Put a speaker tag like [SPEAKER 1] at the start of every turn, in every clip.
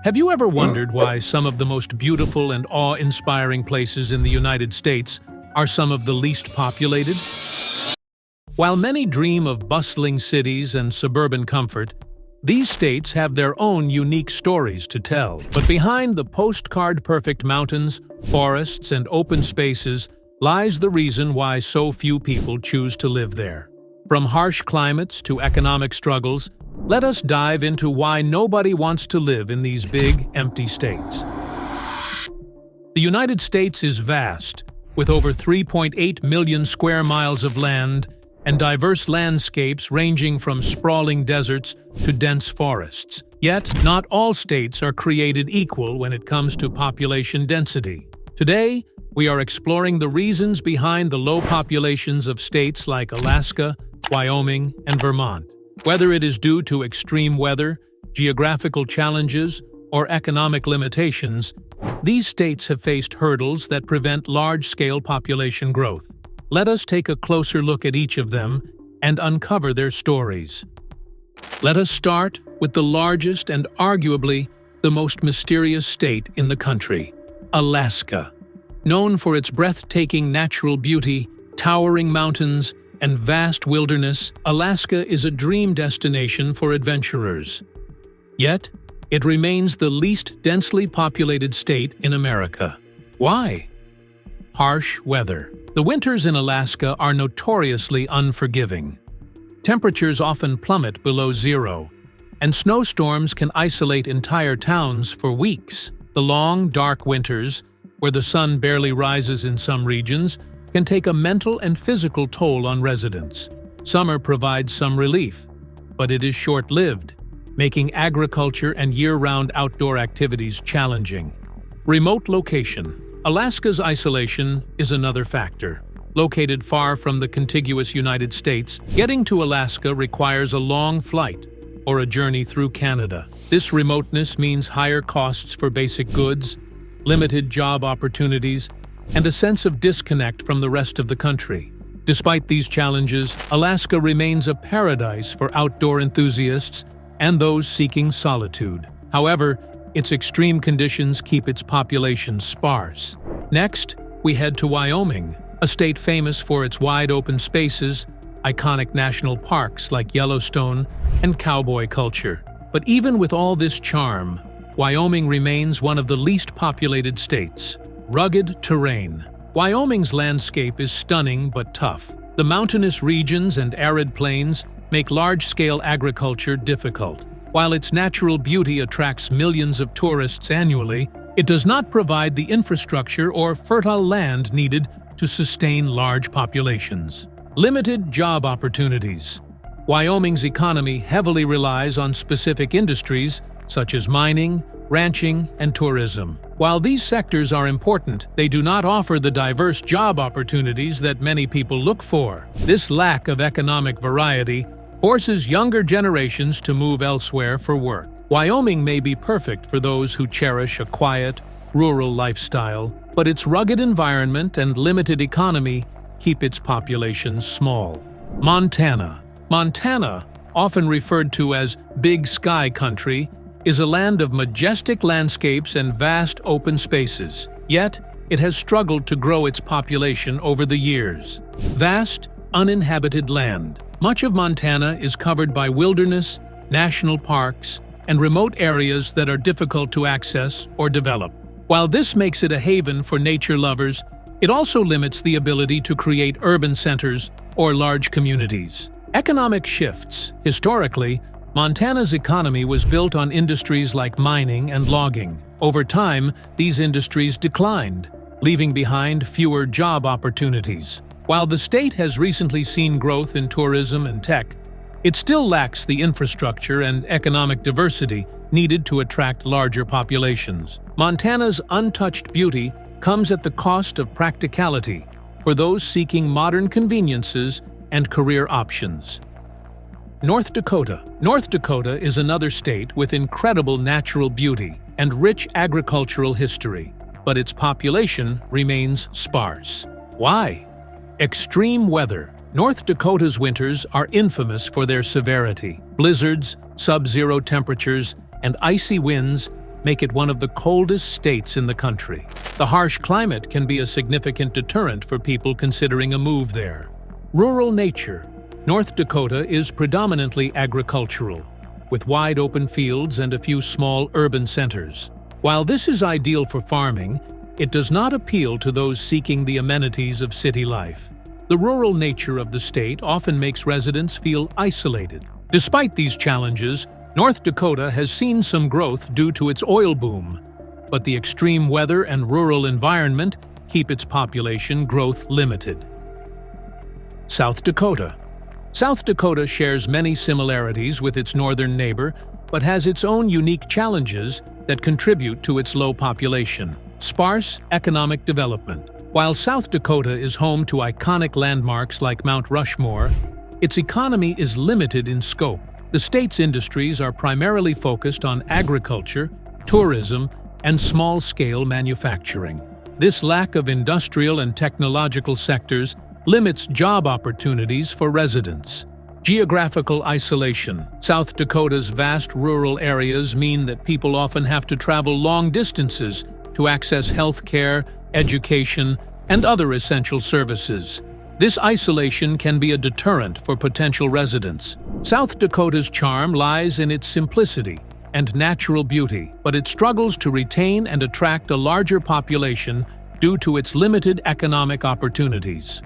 [SPEAKER 1] Have you ever wondered why some of the most beautiful and awe-inspiring places in the United States are some of the least populated? While many dream of bustling cities and suburban comfort, these states have their own unique stories to tell. But behind the postcard-perfect mountains, forests, and open spaces lies the reason why so few people choose to live there. From harsh climates to economic struggles, let us dive into why nobody wants to live in these big, empty states. The United States is vast, with over 3.8 million square miles of land and diverse landscapes ranging from sprawling deserts to dense forests. Yet, not all states are created equal when it comes to population density. Today, we are exploring the reasons behind the low populations of states like Alaska, Wyoming, and Vermont. Whether it is due to extreme weather, geographical challenges, or economic limitations, these states have faced hurdles that prevent large-scale population growth. Let us take a closer look at each of them and uncover their stories. Let us start with the largest and arguably the most mysterious state in the country, Alaska. Known for its breathtaking natural beauty, towering mountains, and vast wilderness, Alaska is a dream destination for adventurers. Yet, it remains the least densely populated state in America. Why? Harsh weather. The winters in Alaska are notoriously unforgiving. Temperatures often plummet below zero, and snowstorms can isolate entire towns for weeks. The long, dark winters, where the sun barely rises in some regions, can take a mental and physical toll on residents. Summer provides some relief, but it is short-lived, making agriculture and year-round outdoor activities challenging. Remote location. Alaska's isolation is another factor. Located far from the contiguous United States, getting to Alaska requires a long flight or a journey through Canada. This remoteness means higher costs for basic goods, limited job opportunities, and a sense of disconnect from the rest of the country. Despite these challenges, Alaska remains a paradise for outdoor enthusiasts and those seeking solitude. However, its extreme conditions keep its population sparse. Next, we head to Wyoming, a state famous for its wide-open spaces, iconic national parks like Yellowstone, and cowboy culture. But even with all this charm, Wyoming remains one of the least populated states. Rugged terrain. Wyoming's landscape is stunning but tough. The mountainous regions and arid plains make large-scale agriculture difficult. While its natural beauty attracts millions of tourists annually, it does not provide the infrastructure or fertile land needed to sustain large populations. Limited job opportunities. Wyoming's economy heavily relies on specific industries such as mining, ranching, and tourism. While these sectors are important, they do not offer the diverse job opportunities that many people look for. This lack of economic variety forces younger generations to move elsewhere for work. Wyoming may be perfect for those who cherish a quiet, rural lifestyle, but its rugged environment and limited economy keep its population small. Montana. Montana, often referred to as Big Sky Country, is a land of majestic landscapes and vast open spaces. Yet, it has struggled to grow its population over the years. Vast, uninhabited land. Much of Montana is covered by wilderness, national parks, and remote areas that are difficult to access or develop. While this makes it a haven for nature lovers, it also limits the ability to create urban centers or large communities. Economic shifts. Historically, Montana's economy was built on industries like mining and logging. Over time, these industries declined, leaving behind fewer job opportunities. While the state has recently seen growth in tourism and tech, it still lacks the infrastructure and economic diversity needed to attract larger populations. Montana's untouched beauty comes at the cost of practicality for those seeking modern conveniences and career options. North Dakota. North Dakota is another state with incredible natural beauty and rich agricultural history, but its population remains sparse. Why? Extreme weather. North Dakota's winters are infamous for their severity. Blizzards, sub-zero temperatures, and icy winds make it one of the coldest states in the country. The harsh climate can be a significant deterrent for people considering a move there. Rural nature. North Dakota is predominantly agricultural, with wide open fields and a few small urban centers. While this is ideal for farming, it does not appeal to those seeking the amenities of city life. The rural nature of the state often makes residents feel isolated. Despite these challenges, North Dakota has seen some growth due to its oil boom, but the extreme weather and rural environment keep its population growth limited. South Dakota. South Dakota shares many similarities with its northern neighbor, but has its own unique challenges that contribute to its low population. Sparse economic development. While South Dakota is home to iconic landmarks like Mount Rushmore, its economy is limited in scope. The state's industries are primarily focused on agriculture, tourism, and small-scale manufacturing. This lack of industrial and technological sectors limits job opportunities for residents. Geographical isolation. South Dakota's vast rural areas mean that people often have to travel long distances to access health care, education, and other essential services. This isolation can be a deterrent for potential residents. South Dakota's charm lies in its simplicity and natural beauty, but it struggles to retain and attract a larger population due to its limited economic opportunities.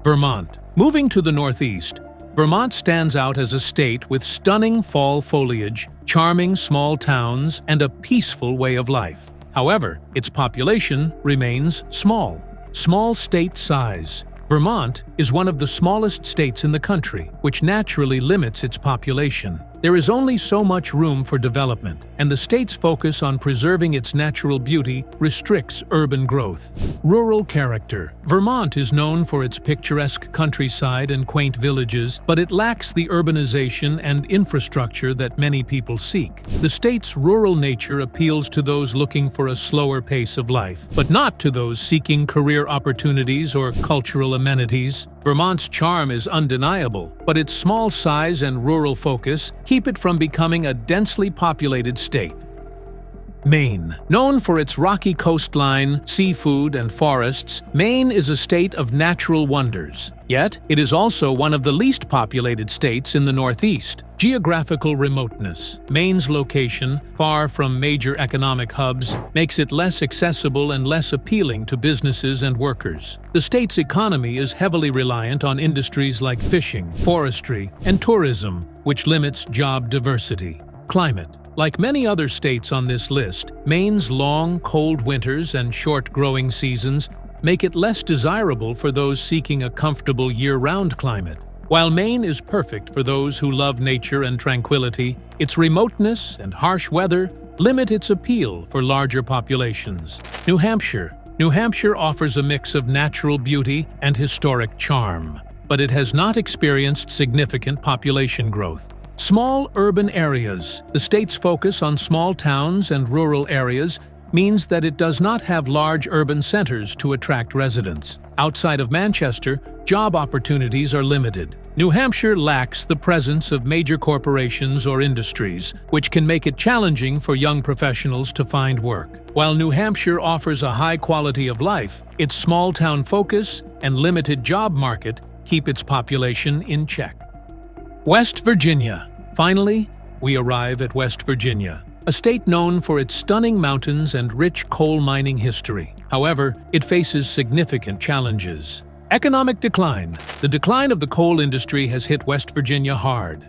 [SPEAKER 1] Vermont. Moving to the northeast, Vermont stands out as a state with stunning fall foliage, charming small towns, and a peaceful way of life. However, its population remains small. Small state size. Vermont is one of the smallest states in the country, which naturally limits its population. There is only so much room for development, and the state's focus on preserving its natural beauty restricts urban growth. Rural character. Vermont is known for its picturesque countryside and quaint villages, but it lacks the urbanization and infrastructure that many people seek. The state's rural nature appeals to those looking for a slower pace of life, but not to those seeking career opportunities or cultural amenities. Vermont's charm is undeniable, but its small size and rural focus keep it from becoming a densely populated state. Maine. Known for its rocky coastline, seafood, and forests, Maine is a state of natural wonders. Yet, it is also one of the least populated states in the Northeast. Geographical remoteness. Maine's location, far from major economic hubs, makes it less accessible and less appealing to businesses and workers. The state's economy is heavily reliant on industries like fishing, forestry, and tourism, which limits job diversity. Climate. Like many other states on this list, Maine's long, cold winters and short growing seasons make it less desirable for those seeking a comfortable year-round climate. While Maine is perfect for those who love nature and tranquility, its remoteness and harsh weather limit its appeal for larger populations. New Hampshire. New Hampshire offers a mix of natural beauty and historic charm, but it has not experienced significant population growth. Small urban areas. The state's focus on small towns and rural areas means that it does not have large urban centers to attract residents. Outside of Manchester, job opportunities are limited. New Hampshire lacks the presence of major corporations or industries, which can make it challenging for young professionals to find work. While New Hampshire offers a high quality of life, its small-town focus and limited job market keep its population in check. West Virginia. Finally, we arrive at West Virginia, a state known for its stunning mountains and rich coal mining history. However, it faces significant challenges. Economic decline. The decline of the coal industry has hit West Virginia hard.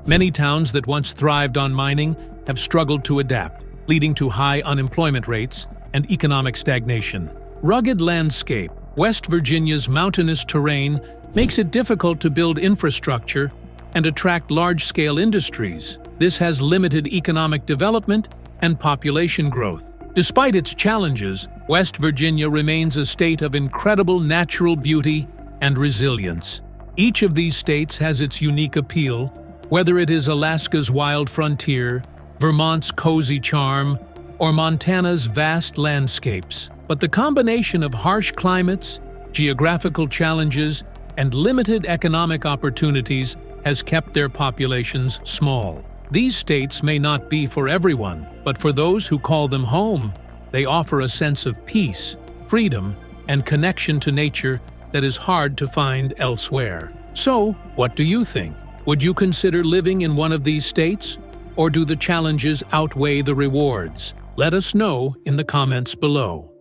[SPEAKER 1] Many towns that once thrived on mining have struggled to adapt, leading to high unemployment rates and economic stagnation. Rugged landscape. West Virginia's mountainous terrain makes it difficult to build infrastructure and attract large-scale industries. This has limited economic development and population growth. Despite its challenges, West Virginia remains a state of incredible natural beauty and resilience. Each of these states has its unique appeal, whether it is Alaska's wild frontier, Vermont's cozy charm, or Montana's vast landscapes. But the combination of harsh climates, geographical challenges, and limited economic opportunities has kept their populations small. These states may not be for everyone, but for those who call them home, they offer a sense of peace, freedom, and connection to nature that is hard to find elsewhere. So, what do you think? Would you consider living in one of these states? Or do the challenges outweigh the rewards? Let us know in the comments below.